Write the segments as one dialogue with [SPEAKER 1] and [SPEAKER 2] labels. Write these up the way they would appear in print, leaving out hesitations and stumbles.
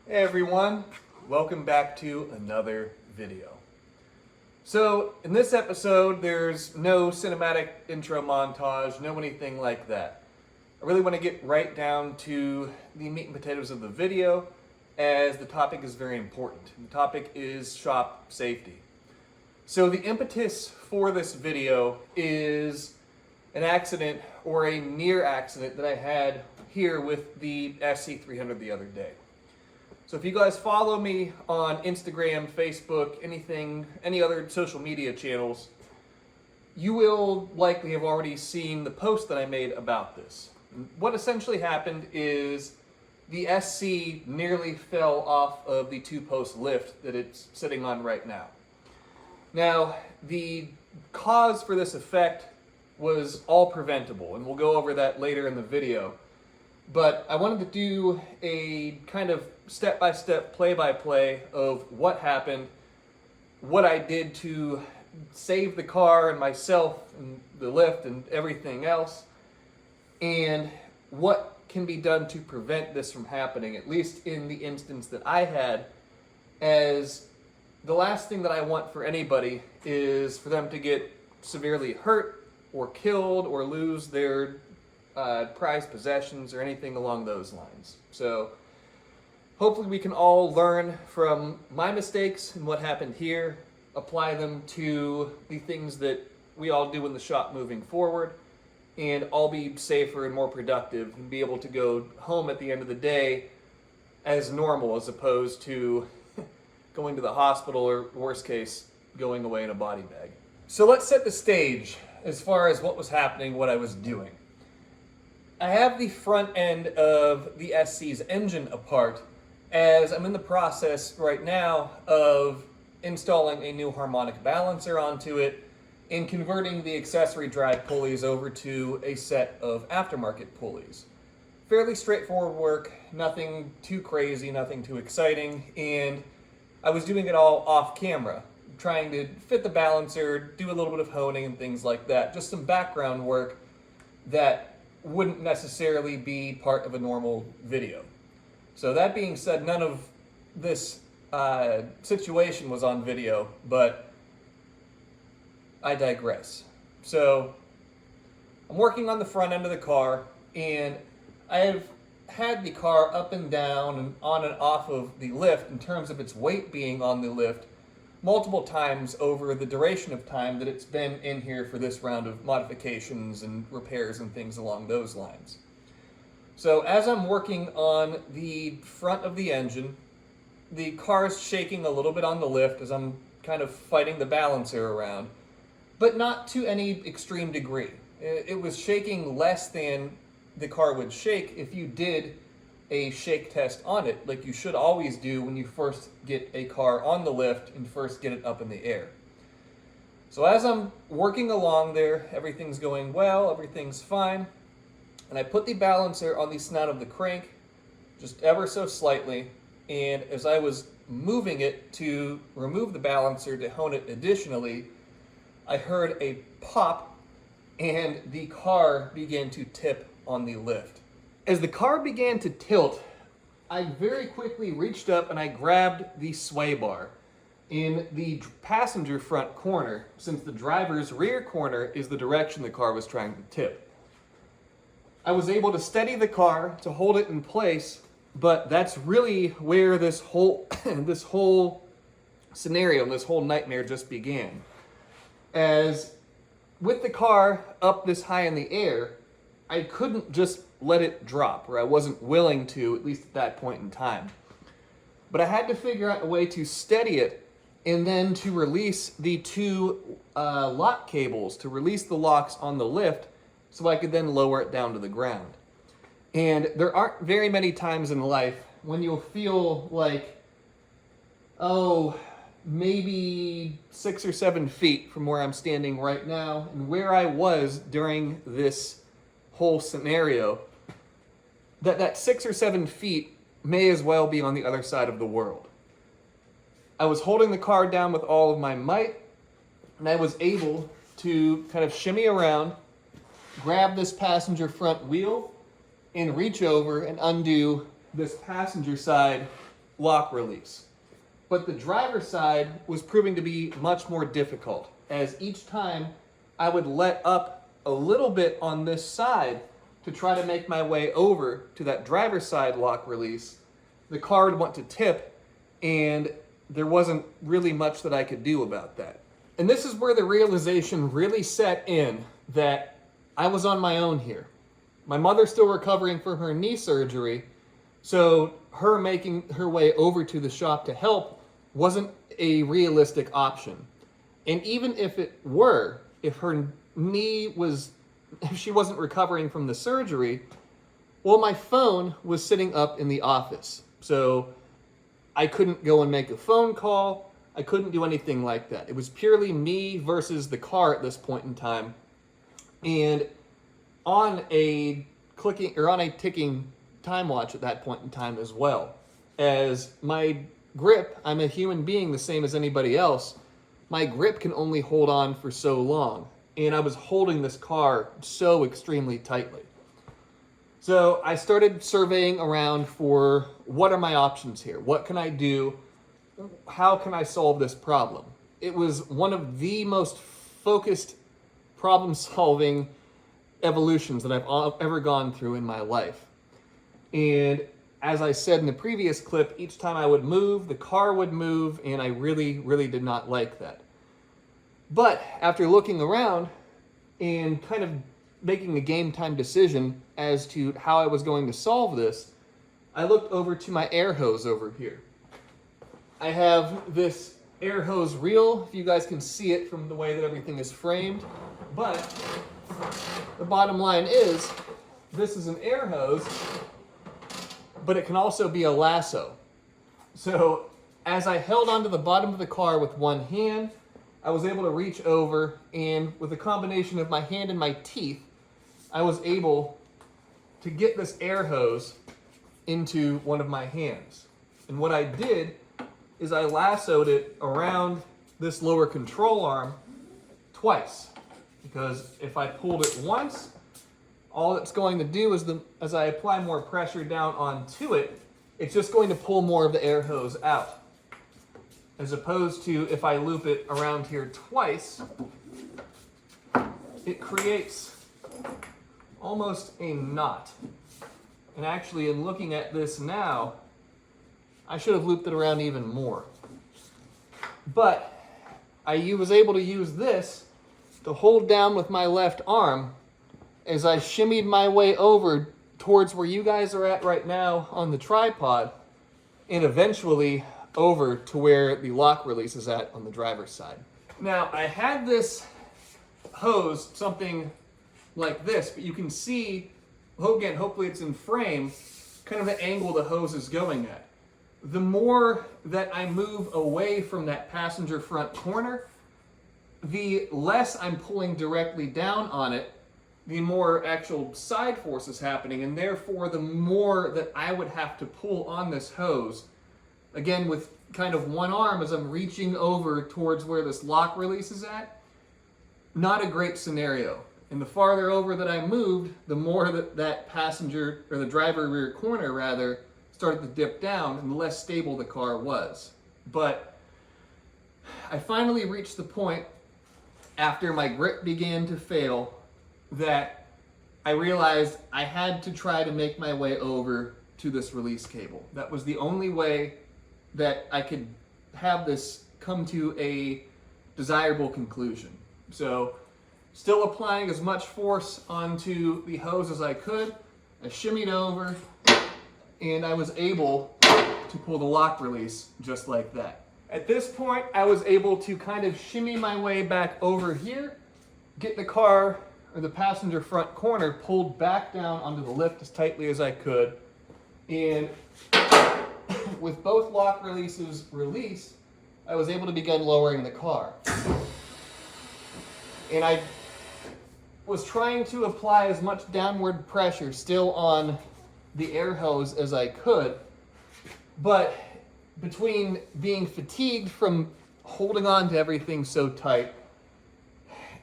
[SPEAKER 1] Hey everyone, welcome back to another video. So in this episode, there's no cinematic intro montage, no anything like that. I really want to get right down to the meat and potatoes of the video, as the topic is very important. The topic is shop safety. So the impetus for this video is an accident or a near accident that I had here with the SC300 the other day. So if you guys follow me on Instagram, Facebook, any other social media channels, you will likely have already seen the post that I made about this. What essentially happened is the SC nearly fell off of the two-post lift that it's sitting on right now. Now, the cause for this effect was all preventable, and we'll go over that later in the video. But I wanted to do a kind of step-by-step, play-by-play of what happened, what I did to save the car and myself and the lift and everything else, and what can be done to prevent this from happening, at least in the instance that I had, as the last thing that I want for anybody is for them to get severely hurt or killed or lose their prized possessions or anything along those lines. So hopefully we can all learn from my mistakes and what happened here, apply them to the things that we all do in the shop moving forward, and all be safer and more productive and be able to go home at the end of the day as normal, as opposed to going to the hospital or, worst case, going away in a body bag. So let's set the stage as far as what was happening, what I was doing. I have the front end of the SC's engine apart, as I'm in the process right now of installing a new harmonic balancer onto it and converting the accessory drag pulleys over to a set of aftermarket pulleys. Fairly straightforward work, nothing too crazy, nothing too exciting, and I was doing it all off camera, trying to fit the balancer, do a little bit of honing and things like that. Just some background work that wouldn't necessarily be part of a normal video. So that being said, none of this situation was on video, but I digress. So I'm working on the front end of the car, and I have had the car up and down and on and off of the lift in terms of its weight being on the lift multiple times over the duration of time that it's been in here for this round of modifications and repairs and things along those lines. So as I'm working on the front of the engine, the car's shaking a little bit on the lift as I'm kind of fighting the balancer around, but not to any extreme degree. It was shaking less than the car would shake if you did a shake test on it, like you should always do when you first get a car on the lift and first get it up in the air. So as I'm working along there, everything's going well, everything's fine, and I put the balancer on the snout of the crank just ever so slightly, and as I was moving it to remove the balancer to hone it additionally, I heard a pop and the car began to tip on the lift. As the car began to tilt, I very quickly reached up and I grabbed the sway bar in the passenger front corner, since the driver's rear corner is the direction the car was trying to tip. I was able to steady the car to hold it in place, but that's really where this whole scenario and this whole nightmare just began. As with the car up this high in the air, I couldn't just let it drop, or I wasn't willing to, at least at that point in time. But I had to figure out a way to steady it and then to release the two lock cables, to release the locks on the lift so I could then lower it down to the ground. And there aren't very many times in life when you'll feel like, oh, maybe 6 or 7 feet from where I'm standing right now and where I was during this whole scenario, that 6 or 7 feet may as well be on the other side of the world. I was holding the car down with all of my might, and I was able to kind of shimmy around, grab this passenger front wheel, and reach over and undo this passenger side lock release. But the driver's side was proving to be much more difficult, as each time I would let up a little bit on this side to try to make my way over to that driver's side lock release, the car would want to tip, and there wasn't really much that I could do about that. And this is where the realization really set in that I was on my own here. My mother's still recovering from her knee surgery, so her making her way over to the shop to help wasn't a realistic option. And even if it were, if her knee was, if she wasn't recovering from the surgery, well, my phone was sitting up in the office. So I couldn't go and make a phone call. I couldn't do anything like that. It was purely me versus the car at this point in time. And on a ticking time watch at that point in time as well. As my grip, I'm a human being the same as anybody else, my grip can only hold on for so long. And I was holding this car so extremely tightly. So I started surveying around for what are my options here? What can I do? How can I solve this problem? It was one of the most focused problem-solving evolutions that I've ever gone through in my life. And as I said in the previous clip, each time I would move, the car would move, and I really, really did not like that. But after looking around and kind of making a game time decision as to how I was going to solve this, I looked over to my air hose over here. I have this air hose reel, if you guys can see it from the way that everything is framed, but the bottom line is, this is an air hose, but it can also be a lasso. So as I held onto the bottom of the car with one hand, I was able to reach over, and with a combination of my hand and my teeth, I was able to get this air hose into one of my hands. And what I did is I lassoed it around this lower control arm twice. Because if I pulled it once, all it's going to do is, as I apply more pressure down onto it, it's just going to pull more of the air hose out. As opposed to if I loop it around here twice, it creates almost a knot. And actually, in looking at this now, I should have looped it around even more. But I was able to use this to hold down with my left arm as I shimmied my way over towards where you guys are at right now on the tripod, and eventually over to where the lock release is at on the driver's side. Now, I had this hose something like this, but you can see, again, hopefully it's in frame, kind of the angle the hose is going at. The more that I move away from that passenger front corner, the less I'm pulling directly down on it, the more actual side force is happening, and therefore the more that I would have to pull on this hose, again with kind of one arm as I'm reaching over towards where this lock release is at. Not a great scenario. And the farther over that I moved, the more that passenger, or the driver rear corner rather, started to dip down, and the less stable the car was. But I finally reached the point after my grip began to fail that I realized I had to try to make my way over to this release cable. That was the only way that I could have this come to a desirable conclusion. So, still applying as much force onto the hose as I could, I shimmied over, and I was able to pull the lock release just like that. At this point, I was able to kind of shimmy my way back over here, get the car, or the passenger front corner, pulled back down onto the lift as tightly as I could, and with both lock releases released, I was able to begin lowering the car. And I was trying to apply as much downward pressure still on the air hose as I could, but between being fatigued from holding on to everything so tight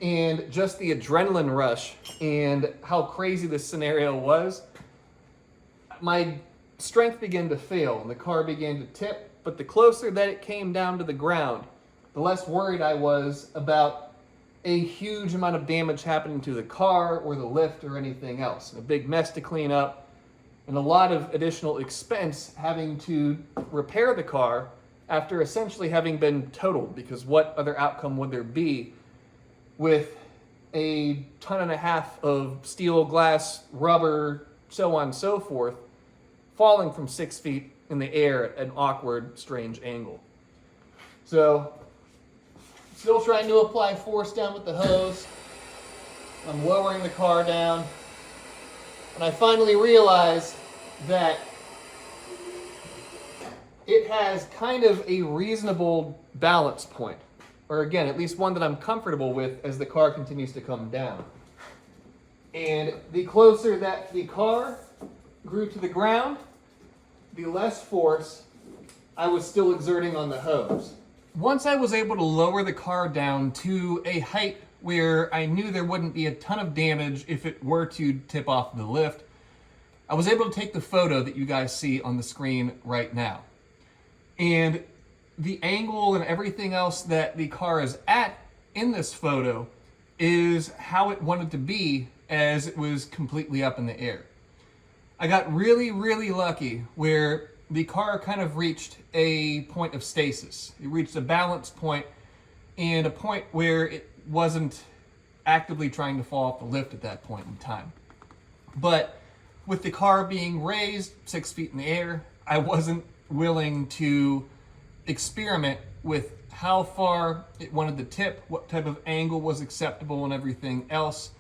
[SPEAKER 1] and just the adrenaline rush and how crazy this scenario was, my strength began to fail and the car began to tip, but the closer that it came down to the ground, the less worried I was about a huge amount of damage happening to the car or the lift or anything else. And a big mess to clean up and a lot of additional expense having to repair the car after essentially having been totaled, because what other outcome would there be with a 1.5 tons of steel, glass, rubber, so on and so forth, falling from 6 feet in the air at an awkward, strange angle. So, still trying to apply force down with the hose. I'm lowering the car down. And I finally realize that it has kind of a reasonable balance point. Or again, at least one that I'm comfortable with as the car continues to come down. And the closer that the car grew to the ground, the less force I was still exerting on the hose. Once I was able to lower the car down to a height where I knew there wouldn't be a ton of damage if it were to tip off the lift, I was able to take the photo that you guys see on the screen right now. And the angle and everything else that the car is at in this photo is how it wanted to be as it was completely up in the air. I got really, really lucky where the car kind of reached a point of stasis. It reached a balance point and a point where it wasn't actively trying to fall off the lift at that point in time. But with the car being raised 6 feet in the air, I wasn't willing to experiment with how far it wanted to tip, what type of angle was acceptable, and everything else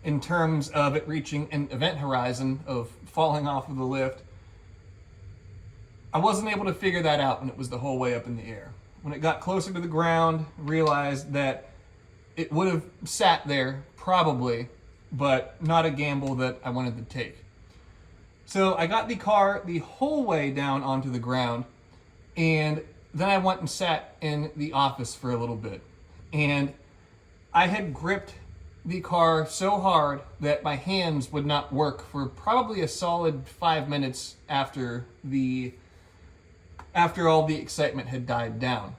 [SPEAKER 1] in terms of it reaching an event horizon of falling off of the lift. I wasn't able to figure that out when it was the whole way up in the air. When it got closer to the ground, realized that it would have sat there probably, but not a gamble that I wanted to take. So I got the car the whole way down onto the ground, and then I went and sat in the office for a little bit. And I had gripped the car so hard that my hands would not work for probably a solid 5 minutes after all the excitement had died down.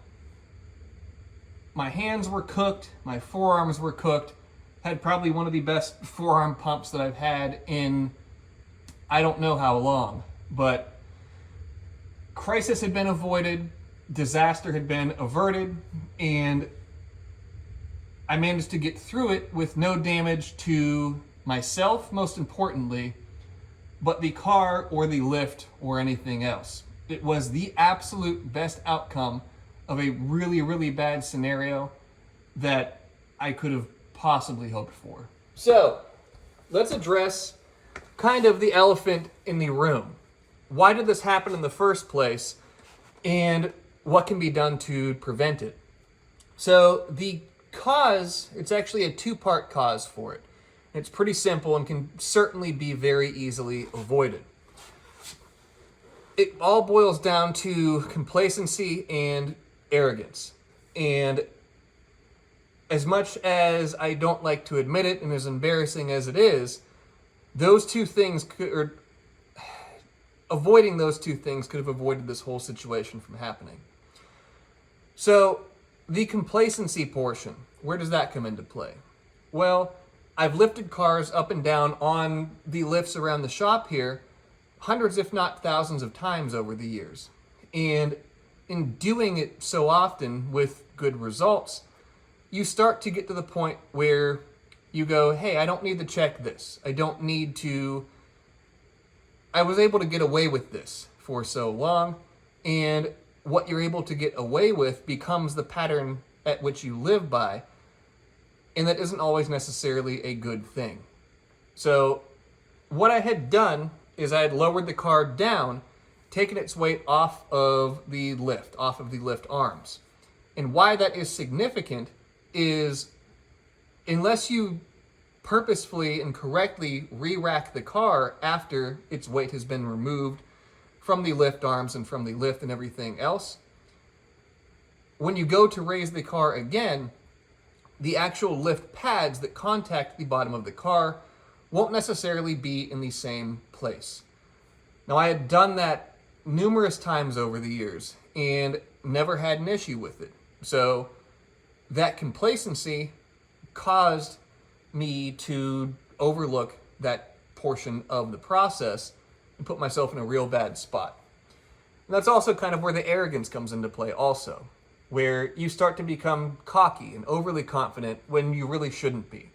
[SPEAKER 1] My hands were cooked, my forearms were cooked, had probably one of the best forearm pumps that I've had in I don't know how long, but crisis had been avoided, disaster had been averted, and I managed to get through it with no damage to myself, most importantly, but the car or the lift or anything else. It was the absolute best outcome of a really, really bad scenario that I could have possibly hoped for. So, let's address kind of the elephant in the room. Why did this happen in the first place, and what can be done to prevent it? So the cause, it's actually a two-part cause for it. It's pretty simple and can certainly be very easily avoided. It all boils down to complacency and arrogance. And as much as I don't like to admit it, and as embarrassing as it is, those two things avoiding those two things could have avoided this whole situation from happening. So, the complacency portion, where does that come into play? Well, I've lifted cars up and down on the lifts around the shop here hundreds, if not thousands of times over the years. And in doing it so often with good results, you start to get to the point where you go, hey, I don't need to check this. I was able to get away with this for so long, and what you're able to get away with becomes the pattern at which you live by, and that isn't always necessarily a good thing. So what I had done is I had lowered the car down, taken its weight off of the lift arms. And why that is significant is unless you purposefully and correctly re-rack the car after its weight has been removed from the lift arms and from the lift and everything else, when you go to raise the car again, the actual lift pads that contact the bottom of the car won't necessarily be in the same place. Now, I had done that numerous times over the years and never had an issue with it. So that complacency caused me to overlook that portion of the process and put myself in a real bad spot. And that's also kind of where the arrogance comes into play also, where you start to become cocky and overly confident when you really shouldn't be.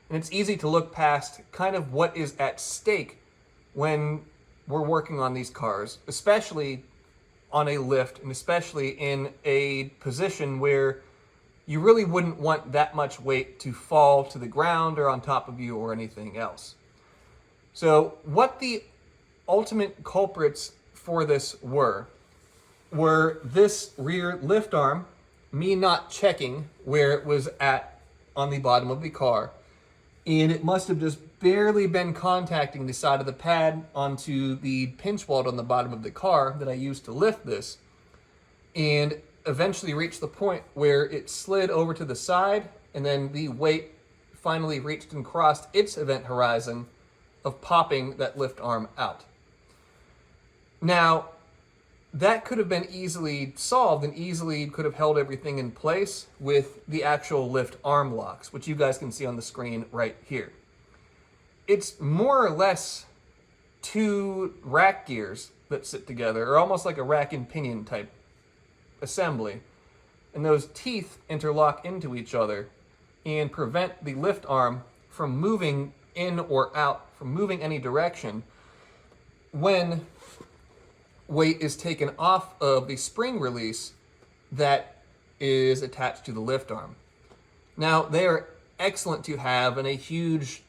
[SPEAKER 1] And it's easy to look past kind of what is at stake when we're working on these cars, especially on a lift and especially in a position where you really wouldn't want that much weight to fall to the ground or on top of you or anything else. So what the ultimate culprits for this were this rear lift arm, me not checking where it was at on the bottom of the car, and it must have just barely been contacting the side of the pad onto the pinch weld on the bottom of the car that I used to lift this, and eventually reached the point where it slid over to the side, and then the weight finally reached and crossed its event horizon of popping that lift arm out. Now, that could have been easily solved and easily could have held everything in place with the actual lift arm locks, which you guys can see on the screen right here. It's more or less two rack gears that sit together, or almost like a rack and pinion type assembly. And those teeth interlock into each other and prevent the lift arm from moving in or out, from moving any direction when weight is taken off of the spring release that is attached to the lift arm. Now, they are excellent to have and a huge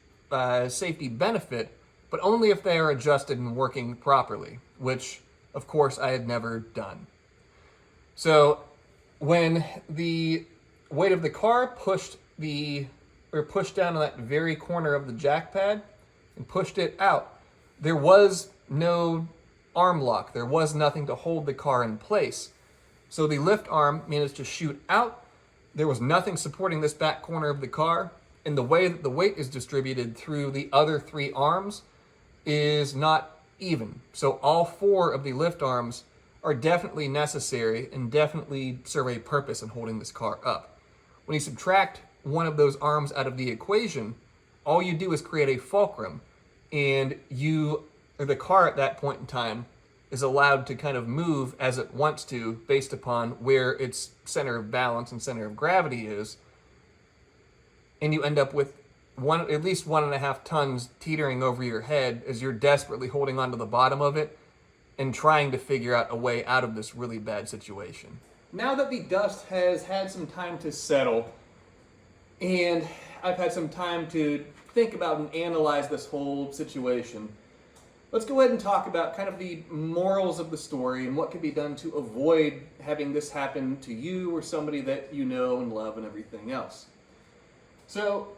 [SPEAKER 1] safety benefit, but only if they are adjusted and working properly, which, of course, I had never done. So when the weight of the car pushed down on that very corner of the jack pad and pushed it out, there was no arm lock. There was nothing to hold the car in place. So the lift arm managed to shoot out. There was nothing supporting this back corner of the car, and the way that the weight is distributed through the other three arms is not even. So all four of the lift arms are definitely necessary and definitely serve a purpose in holding this car up. When you subtract one of those arms out of the equation, all you do is create a fulcrum, and the car at that point in time is allowed to kind of move as it wants to based upon where its center of balance and center of gravity is. And you end up with at least 1.5 tons teetering over your head as you're desperately holding onto the bottom of it and trying to figure out a way out of this really bad situation. Now that the dust has had some time to settle, and I've had some time to think about and analyze this whole situation, let's go ahead and talk about kind of the morals of the story and what can be done to avoid having this happen to you or somebody that you know and love and everything else. So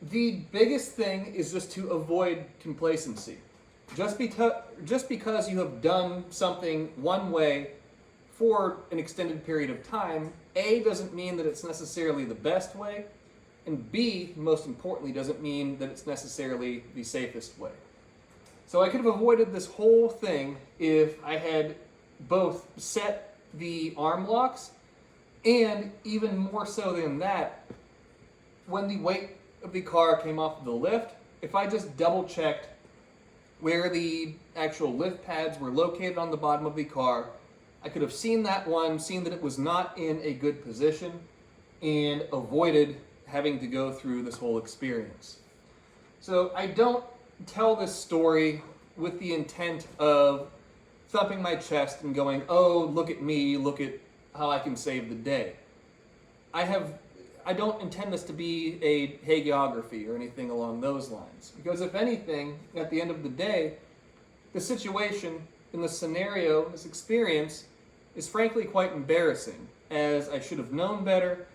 [SPEAKER 1] the biggest thing is just to avoid complacency. Just because you have done something one way for an extended period of time, A, doesn't mean that it's necessarily the best way, and B, most importantly, doesn't mean that it's necessarily the safest way. So I could have avoided this whole thing if I had both set the arm locks, and even more so than that, when the weight of the car came off of the lift, if I just double checked where the actual lift pads were located on the bottom of the car, I could have seen that it was not in a good position, and avoided having to go through this whole experience. So I don't tell this story with the intent of thumping my chest and going, oh, look at me, look at how I can save the day. I don't intend this to be a hagiography or anything along those lines. Because if anything, at the end of the day, the situation in the scenario, this experience, is frankly quite embarrassing, as I should have known better.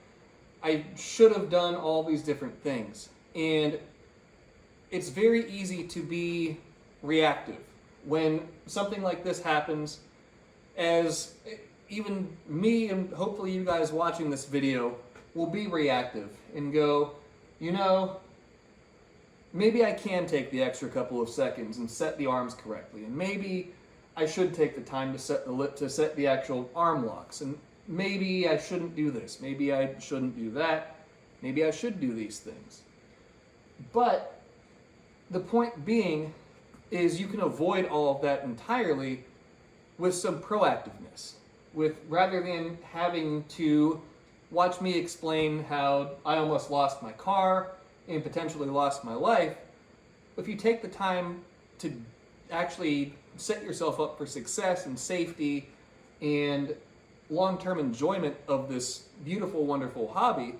[SPEAKER 1] I should have done all these different things. And it's very easy to be reactive when something like this happens, as even me and hopefully you guys watching this video will be reactive and go, maybe I can take the extra couple of seconds and set the arms correctly, and maybe I should take the time to set the actual arm locks. And maybe I shouldn't do this. Maybe I shouldn't do that. Maybe I should do these things. But the point being is you can avoid all of that entirely with some proactiveness. Rather than having to watch me explain how I almost lost my car and potentially lost my life, if you take the time to actually set yourself up for success and safety and long-term enjoyment of this beautiful, wonderful hobby,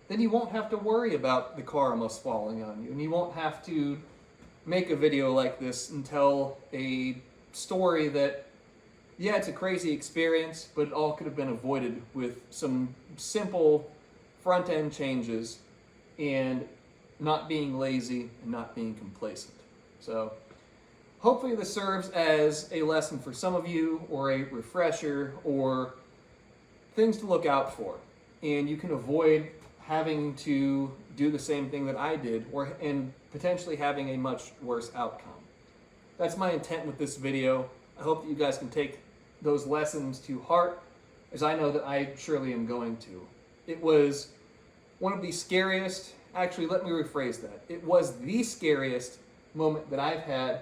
[SPEAKER 1] then you won't have to worry about the car almost falling on you, and you won't have to make a video like this and tell a story that, yeah, it's a crazy experience, but it all could have been avoided with some simple front-end changes and not being lazy and not being complacent. So hopefully this serves as a lesson for some of you, or a refresher, or things to look out for. And you can avoid having to do the same thing that I did, and potentially having a much worse outcome. That's my intent with this video. I hope that you guys can take those lessons to heart, as I know that I surely am going to. It was one of the scariest, actually let me rephrase that. It was the scariest moment that I've had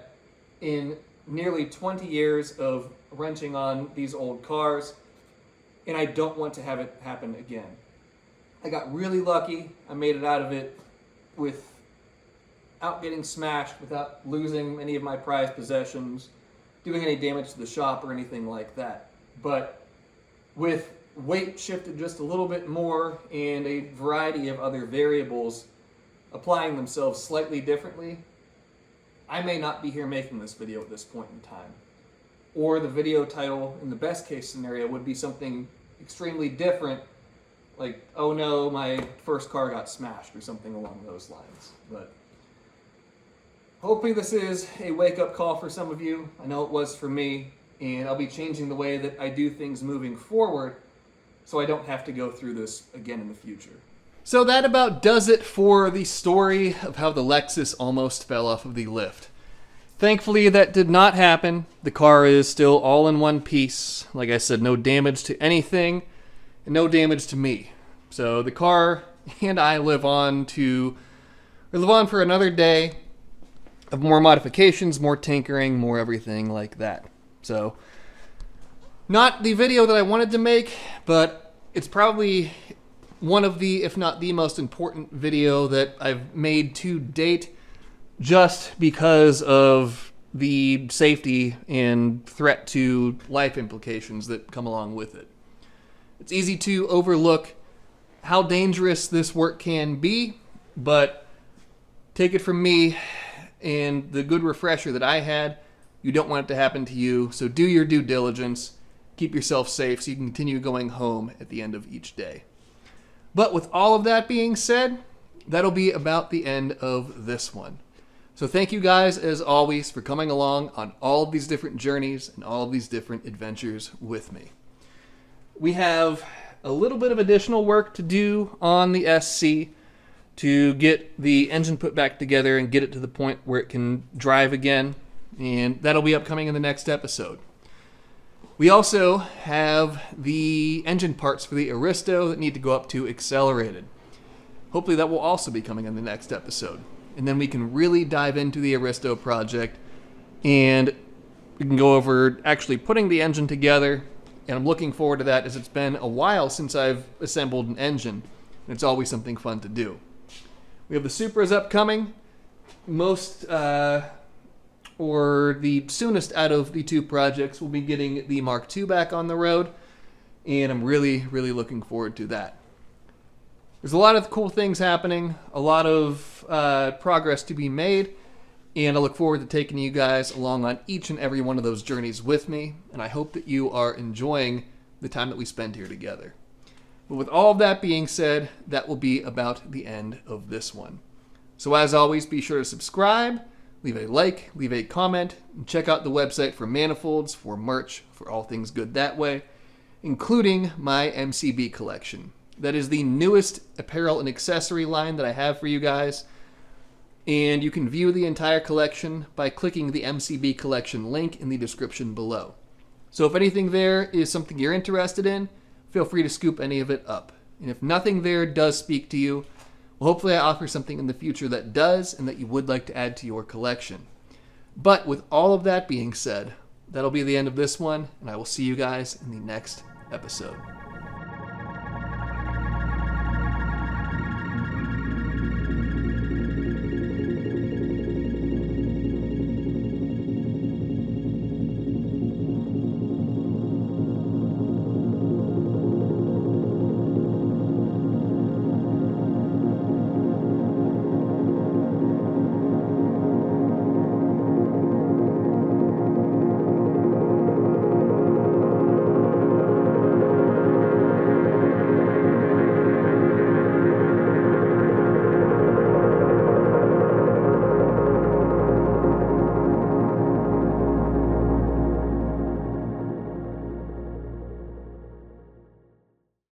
[SPEAKER 1] in nearly 20 years of wrenching on these old cars, and I don't want to have it happen again. I got really lucky. I made it out of it without getting smashed, without losing any of my prized possessions, doing any damage to the shop or anything like that. But with weight shifted just a little bit more and a variety of other variables applying themselves slightly differently, I may not be here making this video at this point in time. Or the video title, in the best case scenario, would be something extremely different, like, oh no, my first car got smashed, or something along those lines. But hopefully this is a wake-up call for some of you. I know it was for me, and I'll be changing the way that I do things moving forward so I don't have to go through this again in the future. So that about does it for the story of how the Lexus almost fell off of the lift. Thankfully, that did not happen. The car is still all in one piece. Like I said, no damage to anything, and no damage to me. So the car and I live on for another day of more modifications, more tinkering, more everything like that. So not the video that I wanted to make, but it's probably one of the, if not the most important video that I've made to date, just because of the safety and threat to life implications that come along with it. It's easy to overlook how dangerous this work can be, but take it from me and the good refresher that I had, you don't want it to happen to you, so do your due diligence, keep yourself safe so you can continue going home at the end of each day. But with all of that being said, that'll be about the end of this one. So thank you guys, as always, for coming along on all of these different journeys and all of these different adventures with me. We have a little bit of additional work to do on the SC to get the engine put back together and get it to the point where it can drive again, and that'll be upcoming in the next episode. We also have the engine parts for the Aristo that need to go up to Accelerated. Hopefully that will also be coming in the next episode. And then we can really dive into the Aristo project, and we can go over actually putting the engine together. And I'm looking forward to that, as it's been a while since I've assembled an engine, and it's always something fun to do. We have the Supras upcoming. Or the soonest out of the two projects will be getting the Mark II back on the road, and I'm really, really looking forward to that. There's a lot of cool things happening, a lot of progress to be made, and I look forward to taking you guys along on each and every one of those journeys with me, and I hope that you are enjoying the time that we spend here together. But with all of that being said, that will be about the end of this one. So as always, be sure to subscribe, leave a like, leave a comment, and check out the website for manifolds, for merch, for all things good that way, including my MCB collection. That is the newest apparel and accessory line that I have for you guys.
[SPEAKER 2] And you can view the entire collection by clicking the MCB collection link in the description below. So if anything there is something you're interested in, feel free to scoop any of it up. And if nothing there does speak to you, well, hopefully I offer something in the future that does and that you would like to add to your collection. But with all of that being said, that'll be the end of this one, and I will see you guys in the next episode.